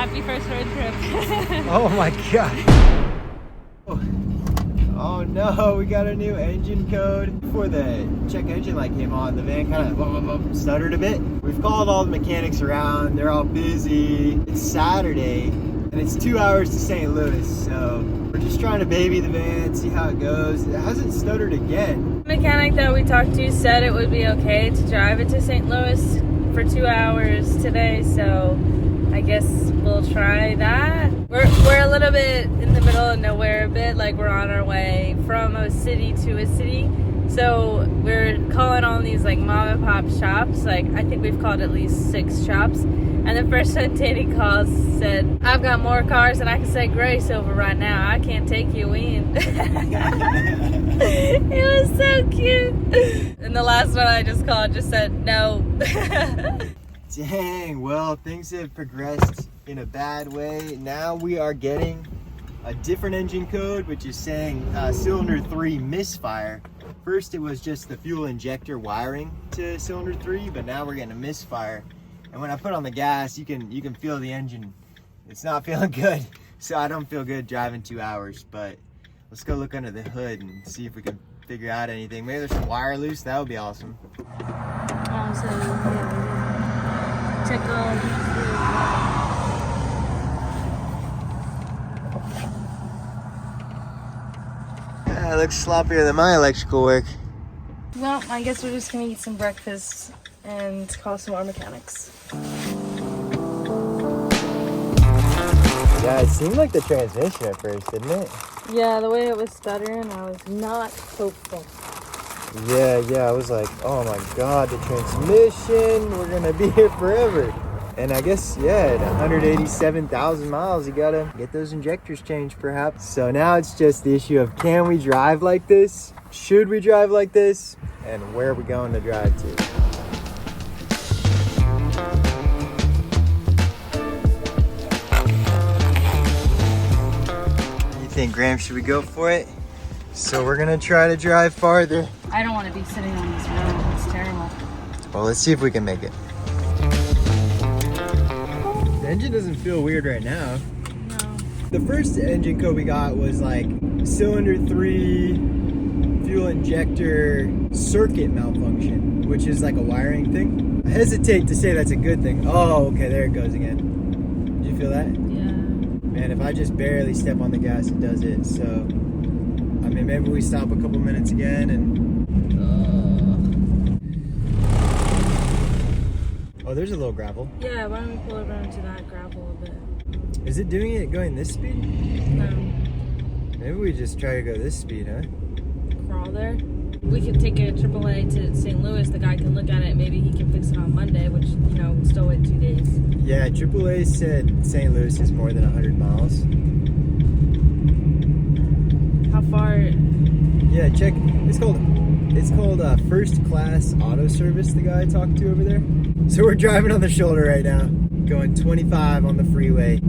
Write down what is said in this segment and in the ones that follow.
Happy first road trip. Oh my god. Oh no, we got a new engine code. Before the check engine light came on, the van kind of stuttered a bit. We've called all the mechanics around. They're all busy. It's Saturday and it's 2 hours to St. Louis, so we're just trying to baby the van, see how it goes. It hasn't stuttered again. The mechanic that we talked to said it would be okay to drive it to St. Louis for 2 hours today, so I guess we'll try that. We're a little bit in the middle of nowhere a bit, like we're on our way from a city to a city. So we're calling on these like mom and pop shops. Like I think we've called at least 6 shops. And the first one Danny calls said, I've got more cars than I can say grace over right now. I can't take you in. It was so cute. And the last one I just called just said no. Dang, well, things have progressed in a bad way. Now we are getting a different engine code, which is saying cylinder 3 misfire. First it was just the fuel injector wiring to cylinder 3, but now we're getting a misfire. And when I put on the gas, you can feel the engine. It's not feeling good. So I don't feel good driving 2 hours, but let's go look under the hood and see if we can figure out anything. Maybe there's some wire loose, that would be awesome. Check on. It looks sloppier than my electrical work. Well, I guess we're just gonna eat some breakfast and call some more mechanics. Yeah, it seemed like the transmission at first, didn't it? Yeah, the way it was stuttering, I was not hopeful. Yeah, I was like, oh my god, the transmission, we're gonna be here forever. And I guess, yeah, at 187,000 miles, you gotta get those injectors changed perhaps. So now it's just the issue of, can we drive like this? Should we drive like this? And where are we going to drive to? What do you think, Graham? Should we go for it? So we're gonna try to drive farther. I don't want to be sitting on this road. It's terrible. Well, let's see if we can make it. The engine doesn't feel weird right now. No. The first engine code we got was like cylinder 3 fuel injector circuit malfunction, which is like a wiring thing. I hesitate to say that's a good thing. Oh, okay, there it goes again. Did you feel that? Yeah. Man, if I just barely step on the gas, it does it. So, I mean, maybe we stop a couple minutes again and... Oh, there's a little gravel. Yeah, why don't we pull around to that gravel a bit? Is it doing it going this speed? No. Maybe we just try to go this speed, huh? Crawl there. We could take a AAA to St. Louis. The guy can look at it. Maybe he can fix it on Monday, which, you know, still wait 2 days. Yeah, AAA said St. Louis is more than 100 miles. How far? Yeah, check. It's called First Class Auto Service, the guy I talked to over there. So we're driving on the shoulder right now, going 25 on the freeway.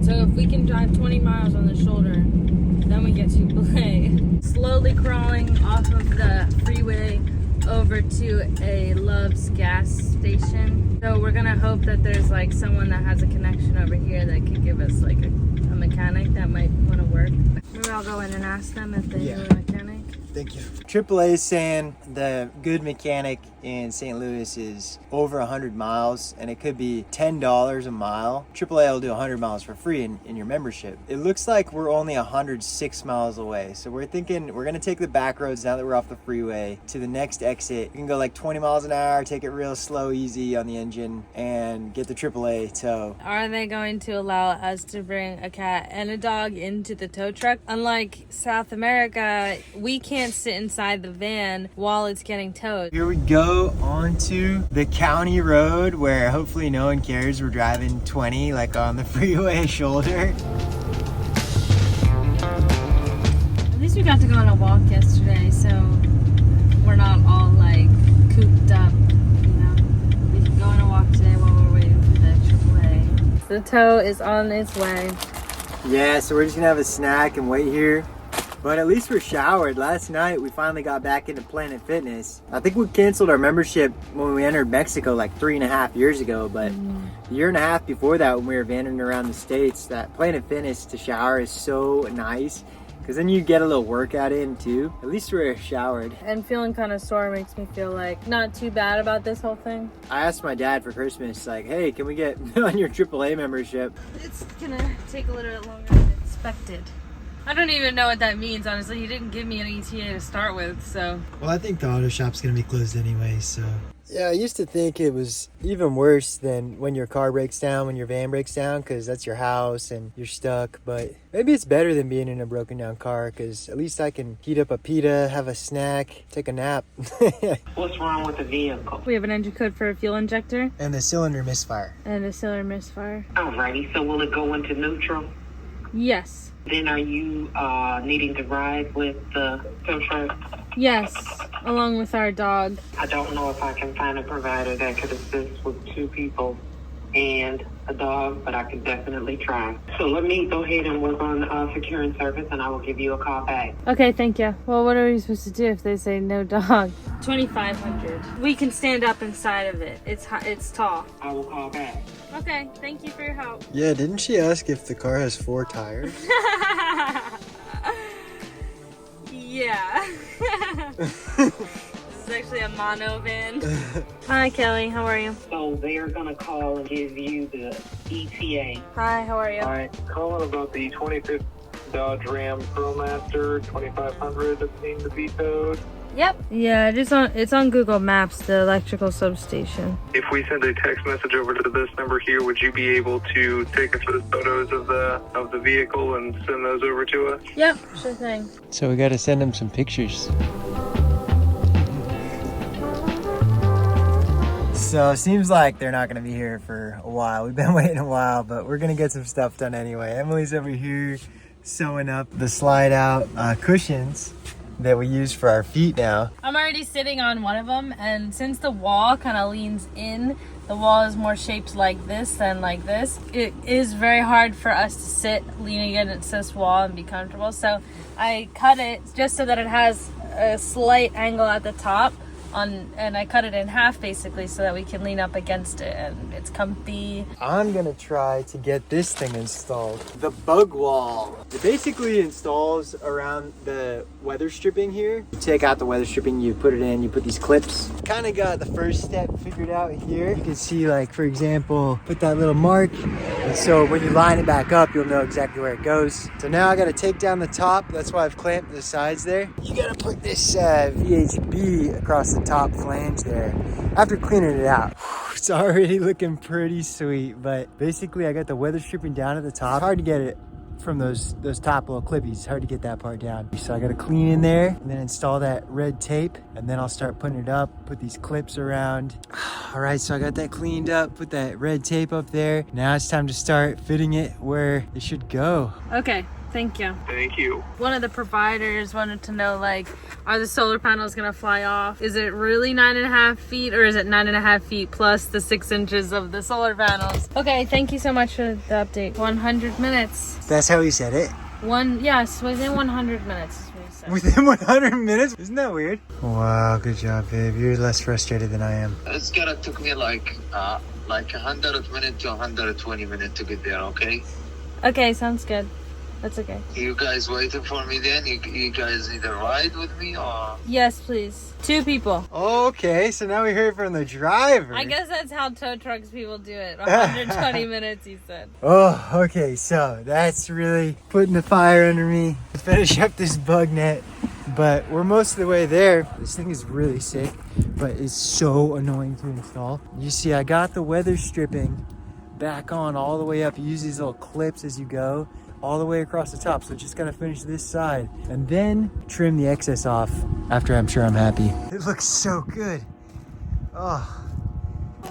So if we can drive 20 miles on the shoulder, then we get to play. Slowly crawling off of the freeway over to a Love's gas station. So we're gonna hope that there's like someone that has a connection over here that could give us like a mechanic that might want to work. Maybe I'll go in and ask them if they know a mechanic. Thank you. AAA is saying the good mechanic in St. Louis is over 100 miles, and it could be $10 a mile. AAA will do 100 miles for free in your membership. It looks like we're only 106 miles away, so we're thinking we're gonna take the back roads now that we're off the freeway to the next exit. We can go like 20 miles an hour, take it real slow, easy on the engine, and get the AAA tow. Are they going to allow us to bring a cat and a dog into the tow truck? Unlike South America, we can't sit inside the van while it's getting towed. Here we go onto the county road where hopefully no one cares we're driving 20 like on the freeway shoulder. At least we got to go on a walk yesterday, so we're not all like cooped up, you know. We can go on a walk today while we're waiting for the AAA. The tow is on its way. Yeah, so we're just gonna have a snack and wait here. But at least we're showered. Last night we finally got back into Planet Fitness. I think we canceled our membership when we entered Mexico like 3.5 years ago, but a year and a half before that when we were wandering around the States, that Planet Fitness to shower is so nice. Because then you get a little workout in too. At least we're showered. And feeling kind of sore makes me feel like not too bad about this whole thing. I asked my dad for Christmas, like, hey, can we get on your AAA membership? It's gonna take a little bit longer than expected. I don't even know what that means, honestly. He didn't give me an ETA to start with, so. Well, I think the auto shop's gonna be closed anyway, so. Yeah, I used to think it was even worse than when your car breaks down, when your van breaks down, because that's your house and you're stuck. But maybe it's better than being in a broken down car, because at least I can heat up a pita, have a snack, take a nap. What's wrong with the vehicle? We have an engine code for a fuel injector. And the cylinder misfire. And a cylinder misfire. Alrighty, so will it go into neutral? Yes. Then are you needing to ride with the tow truck? Yes, along with our dog. I don't know if I can find a provider that could assist with 2 people and a dog, but I can definitely try. So let me go ahead and work on securing service, and I will give you a call back. Okay, thank you. Well, what are we supposed to do if they say no dog? 2,500. We can stand up inside of it. It's tall. I will call back. Okay, thank you for your help. Yeah, didn't she ask if the car has 4 tires? Yeah. This is actually a mono van. Hi, Kelly. How are you? So they're going to call and give you the ETA. Hi, how are you? Hi, calling about the 2015 Dodge Ram ProMaster 2500 needing to be towed. Yep. Yeah, it's on Google Maps, the electrical substation. If we send a text message over to this number here, would you be able to take us the photos of the vehicle and send those over to us? Yep, sure thing. So we got to send him some pictures. So it seems like they're not going to be here for a while. We've been waiting a while, but we're going to get some stuff done anyway. Emily's over here sewing up the slide out cushions that we use for our feet now. I'm already sitting on one of them, and since the wall kind of leans in, the wall is more shaped like this than like this. It is very hard for us to sit leaning against this wall and be comfortable. So I cut it just so that it has a slight angle at the top and I cut it in half basically so that we can lean up against it and it's comfy. I'm gonna try to get this thing installed. The bug wall. It basically installs around the weather stripping here. You take out the weather stripping, you put it in, you put these clips. Kind of got the first step figured out here. You can see, like, for example, put that little mark. And so when you line it back up, you'll know exactly where it goes. So now I gotta take down the top. That's why I've clamped the sides there. You gotta put this VHB across the top flange there. After cleaning it out, it's already looking pretty sweet, but basically I got the weather stripping down at the top. It's hard to get it from those top little clippies. It's hard to get that part down. So I got to clean in there and then install that red tape, and then I'll start putting it up, put these clips around. All right, so I got that cleaned up, put that red tape up there. Now it's time to start fitting it where it should go. Okay, thank you. Thank you. One of the providers wanted to know, like, are the solar panels gonna fly off? Is it really 9.5 feet, or is it 9.5 feet plus the 6 inches of the solar panels? Okay, thank you so much for the update. 100 minutes. That's how he said it. Yes, within 100 minutes is what he said. Within 100 minutes? Isn't that weird? Wow, good job, babe. You're less frustrated than I am. It's gonna took me like 100 minutes to 120 minutes to get there, okay? Okay, sounds good. That's okay. You guys waiting for me then? You guys either ride with me or... Yes, please. 2 people. Okay, so now we heard from the driver. I guess that's how tow trucks people do it. 120 minutes, he said. Oh, okay, so that's really putting the fire under me to finish up this bug net. But we're most of the way there. This thing is really sick, but it's so annoying to install. You see, I got the weather stripping back on all the way up. You use these little clips as you go, all the way across the top. So just gotta finish this side and then trim the excess off after I'm sure I'm happy. It looks so good. Oh.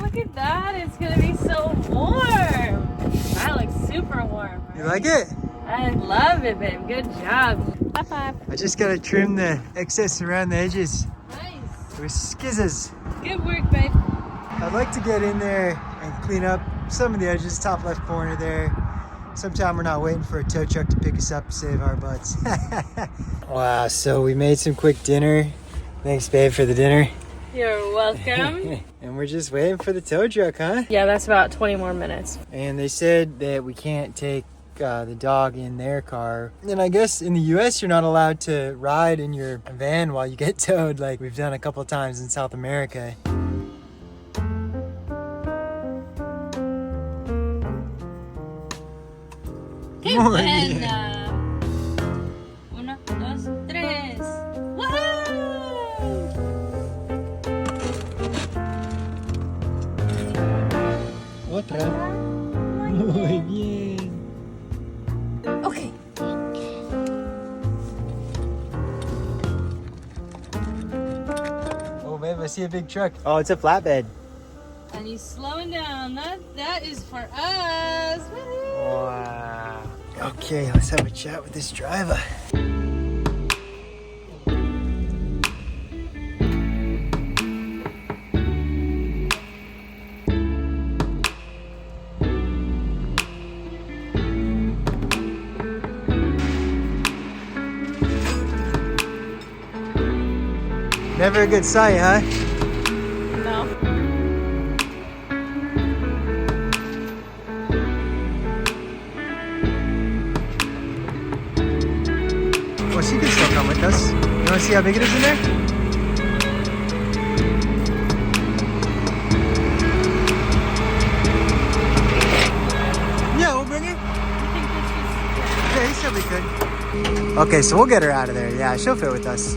Look at that, it's gonna be so warm. That looks super warm. Right? You like it? I love it, babe. Good job. High five. I just gotta trim the excess around the edges Nice. with skizzes. Good work, babe. I'd like to get in there and clean up some of the edges, top left corner there. Sometime we're not waiting for a tow truck to pick us up and save our butts. Wow, so we made some quick dinner. Thanks, babe, for the dinner. You're welcome. And we're just waiting for the tow truck, huh? Yeah, that's about 20 more minutes. And they said that we can't take the dog in their car. And I guess in the US you're not allowed to ride in your van while you get towed, like we've done a couple of times in South America. Muy bien. Uno, dos, tres. Woohoo! Otra. Muy bien. Okay. Oh, babe, I see a big truck. Oh, it's a flatbed. And he's slowing down. That is for us. Woohoo! Wow. Okay, let's have a chat with this driver. Never a good sight, huh? No. Well, she can still come with us. You want to see how big it is in there? Yeah, we'll bring her. Yeah, she'll be good. Okay, so we'll get her out of there. Yeah, she'll fit with us.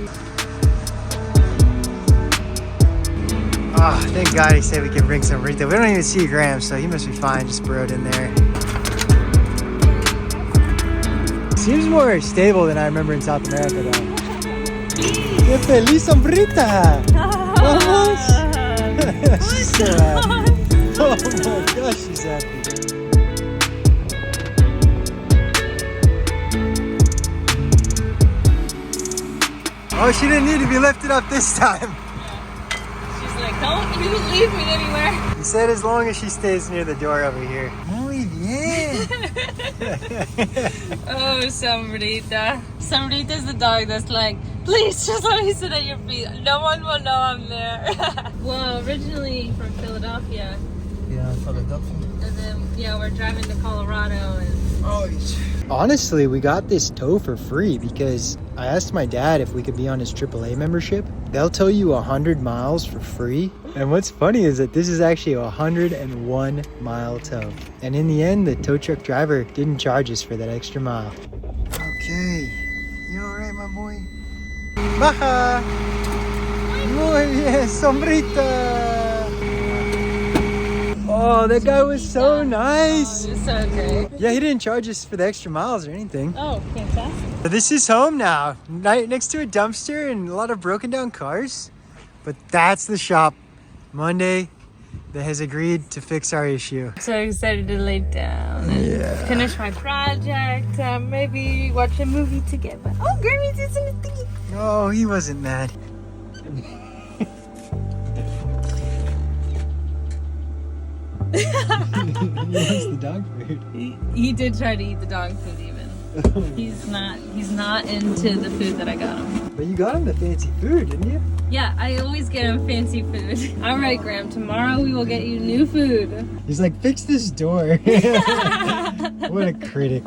Oh, thank God he said we can bring some burrito. We don't even see Graham, so he must be fine. Just burrowed in there. Seems more stable than I remember in South America, though. ¡Qué feliz sombrita! Vamos! She's so happy. Oh my gosh, she's happy. Oh, she didn't need to be lifted up this time. Don't you leave me anywhere. He said as long as she stays near the door over here. Muy bien. Oh, Sombrita. Sombrita's the dog that's like, please just let me sit at your feet. No one will know I'm there. Well, originally from Philadelphia. Yeah, Philadelphia. And then, yeah, we're driving to Colorado. And honestly, we got this tow for free because I asked my dad if we could be on his AAA membership. They'll tow you 100 miles for free. And what's funny is that this is actually a 101 mile tow. And in the end, the tow truck driver didn't charge us for that extra mile. Okay. You alright, my boy? Baja! Muy bien, sombrita! Oh, that guy was so nice. Oh, it's so great. Yeah, he didn't charge us for the extra miles or anything. Oh, fantastic. But this is home now. Right next to a dumpster and a lot of broken down cars. But that's the shop, Monday, that has agreed to fix our issue. So excited to lay down and finish my project. Maybe watch a movie together. Oh, Grammy's using a thingy. Oh, he wasn't mad. He wants the dog food. He did try to eat the dog food even. He's not into the food that I got him. But you got him the fancy food, didn't you? Yeah, I always get him fancy food. All right, Graham, tomorrow we will get you new food. He's like, fix this door. What a critic.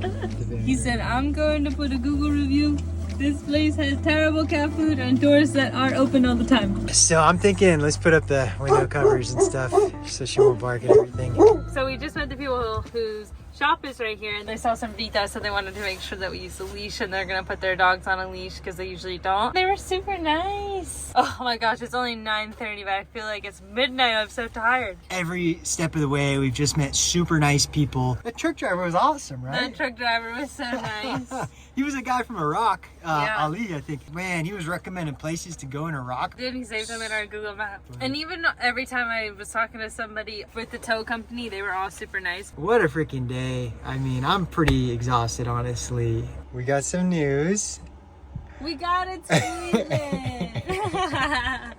He said, I'm going to put a Google review. This place has terrible cat food and doors that aren't open all the time. So I'm thinking, let's put up the window covers and stuff so she won't bark at everything. So we just met the people whose shop is right here, and they saw some Vita, so they wanted to make sure that we use the leash, and they're gonna put their dogs on a leash because they usually don't. They were super nice. Oh my gosh, it's only 9:30, but I feel like it's midnight. I'm so tired. Every step of the way, we've just met super nice people. The truck driver was awesome, right? The truck driver was so nice. He was a guy from Iraq, Yeah. Ali, I think. Man, he was recommending places to go in Iraq. Did he save them in our Google map? And even every time I was talking to somebody with the tow company, they were all super nice. What a freaking day. I mean, I'm pretty exhausted, honestly. We got some news. We got it, Sweden.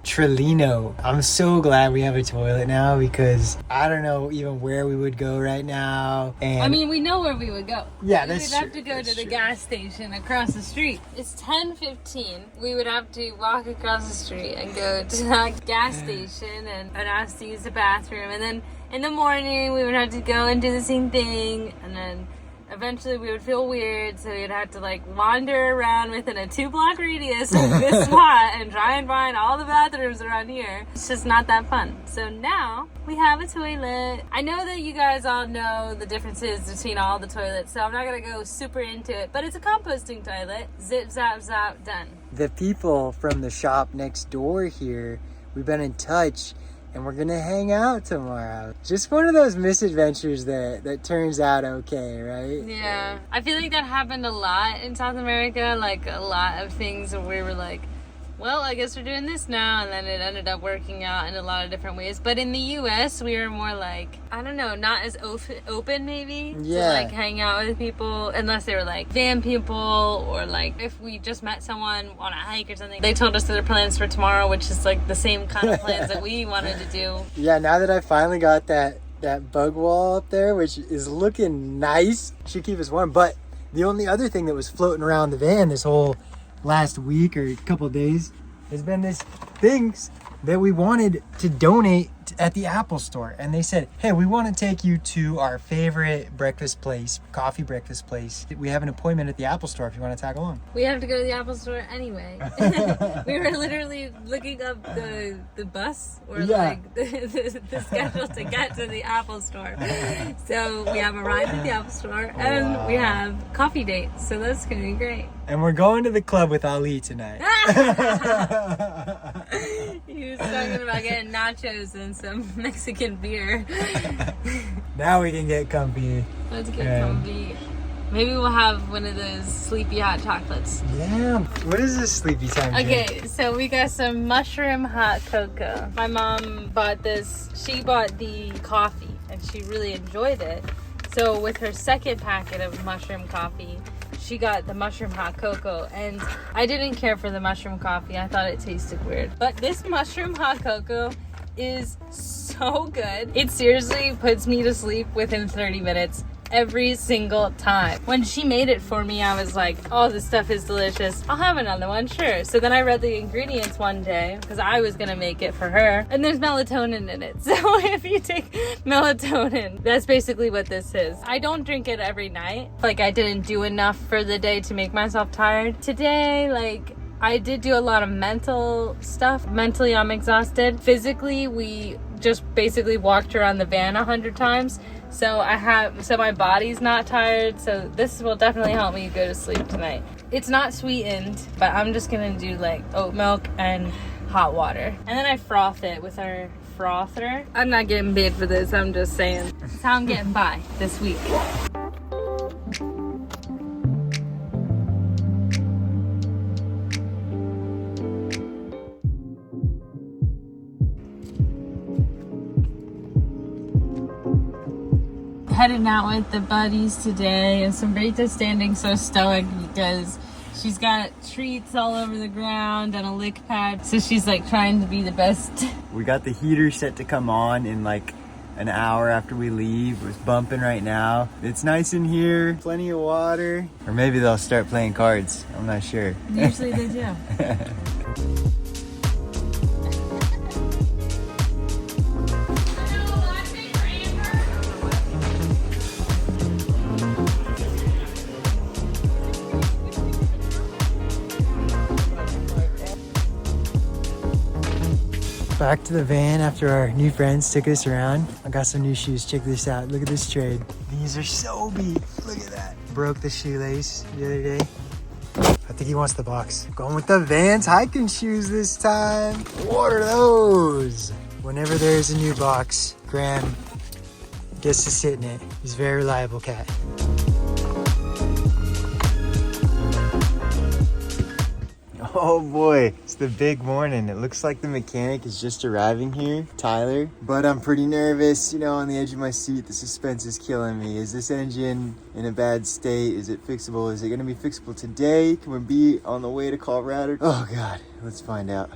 Trillino. I'm so glad we have a toilet now because I don't know even where we would go right now. And I mean, we know where we would go. yeah, that's We'd true. have to go That's to the true. gas station across the street. It's 10:15. We would have to walk across the street and go to that gas station and ask to use the bathroom. And then in the morning, we would have to go and do the same thing. And then eventually we would feel weird, so we'd have to like wander around within a 2-block radius of this spot and try and find all the bathrooms around here. It's just not that fun. So now we have a toilet. I know that you guys all know the differences between all the toilets, so I'm not gonna go super into it, but it's a composting toilet. Zip, zap, zap, done. The people from the shop next door here, we've been in touch and we're gonna hang out tomorrow. Just one of those misadventures that turns out okay, right? Yeah. I feel like that happened a lot in South America, like a lot of things where we were like, well, I guess we're doing this now, and then it ended up working out in a lot of different ways. But in the U.S., we were more like, I don't know, not as open maybe Yeah. to like hang out with people, unless they were like van people, or like if we just met someone on a hike or something. They told us their plans for tomorrow, which is like the same kind of plans that we wanted to do. Yeah, now that I finally got that bug wall up there, which is looking nice, should keep us warm. But the only other thing that was floating around the van this whole last week or couple days has been this things that we wanted to donate at the Apple Store. And they said, hey, we want to take you to our favorite breakfast place, coffee breakfast place. We have an appointment at the Apple Store if you want to tag along. We have to go to the Apple Store anyway. We were literally looking up the bus or Yeah. like the schedule to get to the Apple Store. So we have arrived at the Apple Store and we have coffee dates. So that's gonna be great. And we're going to the club with Ali tonight. He was talking about getting nachos and some Mexican beer. Now we can get comfy. Let's get Yeah. comfy. Maybe we'll have one of those sleepy hot chocolates. Yeah. What is this sleepy time drink? Okay, so we got some mushroom hot cocoa. My mom bought this. She bought the coffee and she really enjoyed it. So with her second packet of mushroom coffee, she got the mushroom hot cocoa, and I didn't care for the mushroom coffee. I thought it tasted weird. But this mushroom hot cocoa is so good. It seriously puts me to sleep within 30 minutes. Every single time. When she made it for me, I was like, oh, this stuff is delicious. I'll have another one, sure. So then I read the ingredients one day because I was gonna make it for her, and there's melatonin in it. So if you take melatonin, that's basically what this is. I don't drink it every night. Like I didn't do enough for the day to make myself tired. Today, like, I did do a lot of mental stuff. Mentally, I'm exhausted. Physically, we just basically walked around the van 100 times. So my body's not tired. So this will definitely help me go to sleep tonight. It's not sweetened, but I'm just gonna do like oat milk and hot water. And then I froth it with our frother. I'm not getting paid for this, I'm just saying. That's how I'm getting by this week. Heading out with the buddies today, and Sombrita's standing so stoic because she's got treats all over the ground and a lick pad, so she's like trying to be the best. We got the heater set to come on in like an hour after we leave. It's bumping right now. It's nice in here, plenty of water. Or maybe they'll start playing cards. I'm not sure. Usually they do. Back to the van after our new friends took us around. I got some new shoes. Check this out. Look at this trade. These are so beat. Look at that. Broke the shoelace the other day. I think he wants the box. Going with the Vans hiking shoes this time. What are those? Whenever there's a new box, Graham gets to sit in it. He's a very reliable cat. Oh boy, it's the big morning. It looks like the mechanic is just arriving here, Tyler. But I'm pretty nervous, you know, on the edge of my seat. The suspense is killing me. Is this engine in a bad state? Is it fixable? Is it gonna be fixable today? Can we be on the way to Colorado? Oh God, let's find out.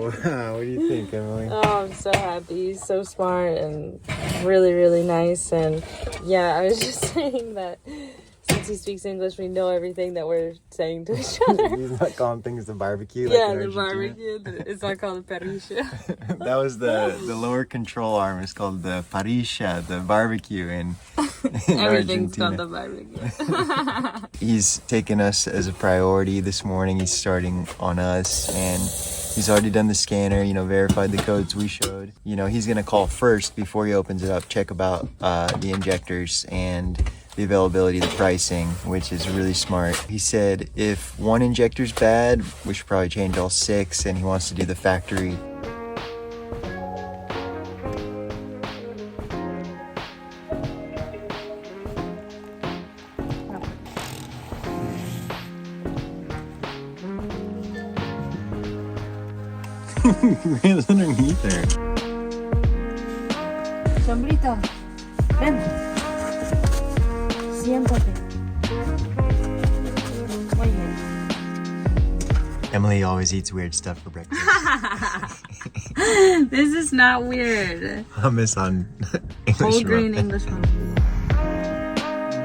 Wow, what do you think, Emily? Oh, I'm so happy. He's so smart and really, really nice. And yeah, I was just saying that since he speaks English, we know everything that we're saying to each other. He's not calling things the barbecue. Like Yeah, in the Argentina. barbecue. It's not called the parrilla. That was the lower control arm is called the parrilla, the barbecue in Everything's Argentina. called the barbecue. He's taken us as a priority this morning. He's starting on us, and he's already done the scanner, verified the codes we showed. He's gonna call first before he opens it up, check about the injectors and the availability, the pricing, which is really smart. He said if one injector's bad, we should probably change all 6, and he wants to do the factory. It's underneath there. Chambrito, ven. Siéntate. Muy bien. Emily always eats weird stuff for breakfast. This is not weird. Hummus on English Whole grain muffin. English muffin.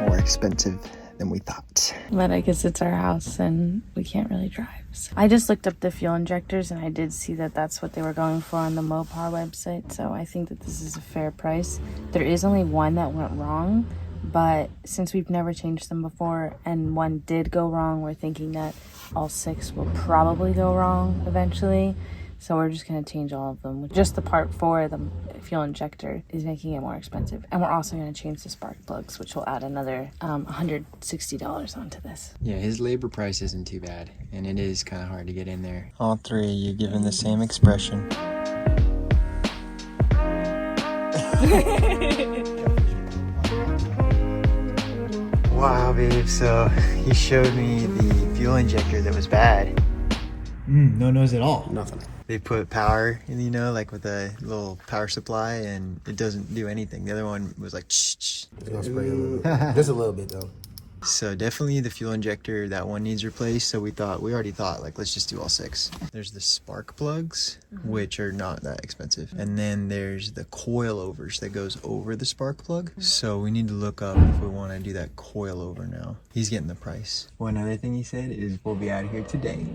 More expensive than we thought. But I guess it's our house and we can't really drive. So I just looked up the fuel injectors and I did see that that's what they were going for on the Mopar website. So I think that this is a fair price. There is only one that went wrong, but since we've never changed them before and one did go wrong, we're thinking that all 6 will probably go wrong eventually. So we're just going to change all of them. Just the part for the fuel injector is making it more expensive. And we're also going to change the spark plugs, which will add another $160 onto this. Yeah, his labor price isn't too bad, and it is kind of hard to get in there. All 3 of you giving the same expression. Wow, babe, so he showed me the fuel injector that was bad. No nose at all. Nothing. They put power, like with a little power supply, and it doesn't do anything. The other one was like, shh. Just a little bit though. So definitely the fuel injector, that one needs replaced. So we already thought, like, let's just do all 6. There's the spark plugs, which are not that expensive. And then there's the coilovers that goes over the spark plug. So we need to look up if we want to do that coilover now. He's getting the price. One other thing he said is we'll be out of here today.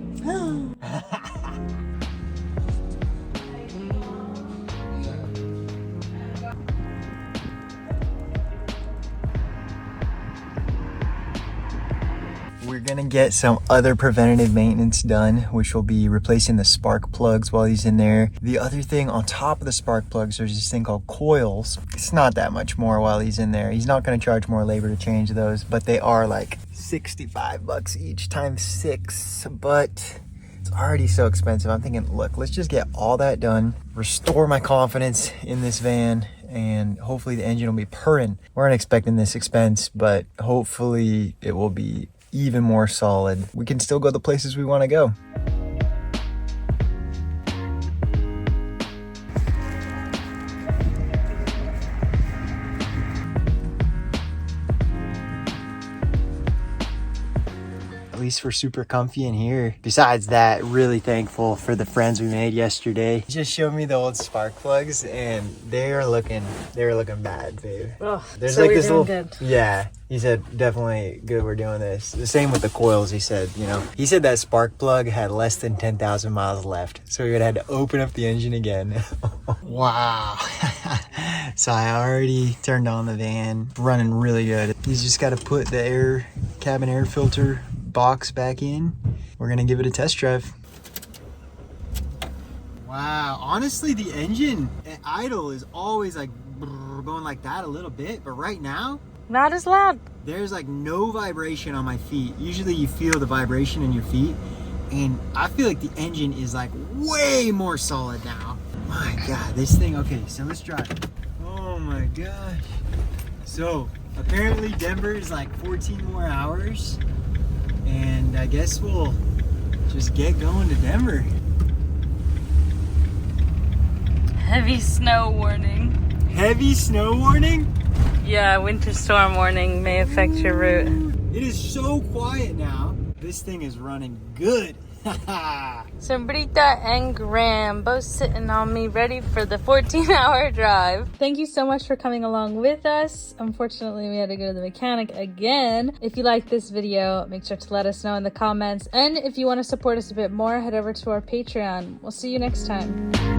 We're gonna get some other preventative maintenance done, which will be replacing the spark plugs while he's in there. The other thing on top of the spark plugs, there's this thing called coils. It's not that much more while he's in there. He's not gonna charge more labor to change those, but they are like $65 each times 6, but it's already so expensive. I'm thinking, look, let's just get all that done, restore my confidence in this van, and hopefully the engine will be purring. We weren't expecting this expense, but hopefully it will be even more solid. We can still go the places we want to go. At least we're super comfy in here. Besides that, really thankful for the friends we made yesterday. He just showed me the old spark plugs, and they were looking bad, babe. Oh, There's so like we're this doing little, good. yeah. He said definitely good. We're doing this. The same with the coils. He said, he said that spark plug had less than 10,000 miles left, so we would have had to open up the engine again. Wow. So I already turned on the van, running really good. He's just got to put the cabin air filter box back in. We're gonna give it a test drive. Wow, honestly, the engine at idle is always like going like that a little bit, but right now Not as loud. there's like no vibration on my feet. Usually you feel the vibration in your feet, and I feel like the engine is like way more solid now. My God, this thing, okay, so let's drive. Oh my gosh. So apparently Denver is like 14 more hours, and I guess we'll just get going to Denver. Heavy snow warning. Heavy snow warning? Yeah, winter storm warning may affect your route. It is so quiet now. This thing is running good. Sombrita and Graham both sitting on me ready for the 14-hour drive. Thank you so much for coming along with us. Unfortunately, we had to go to the mechanic again. If you like this video, make sure to let us know in the comments. And if you want to support us a bit more, head over to our Patreon. We'll see you next time.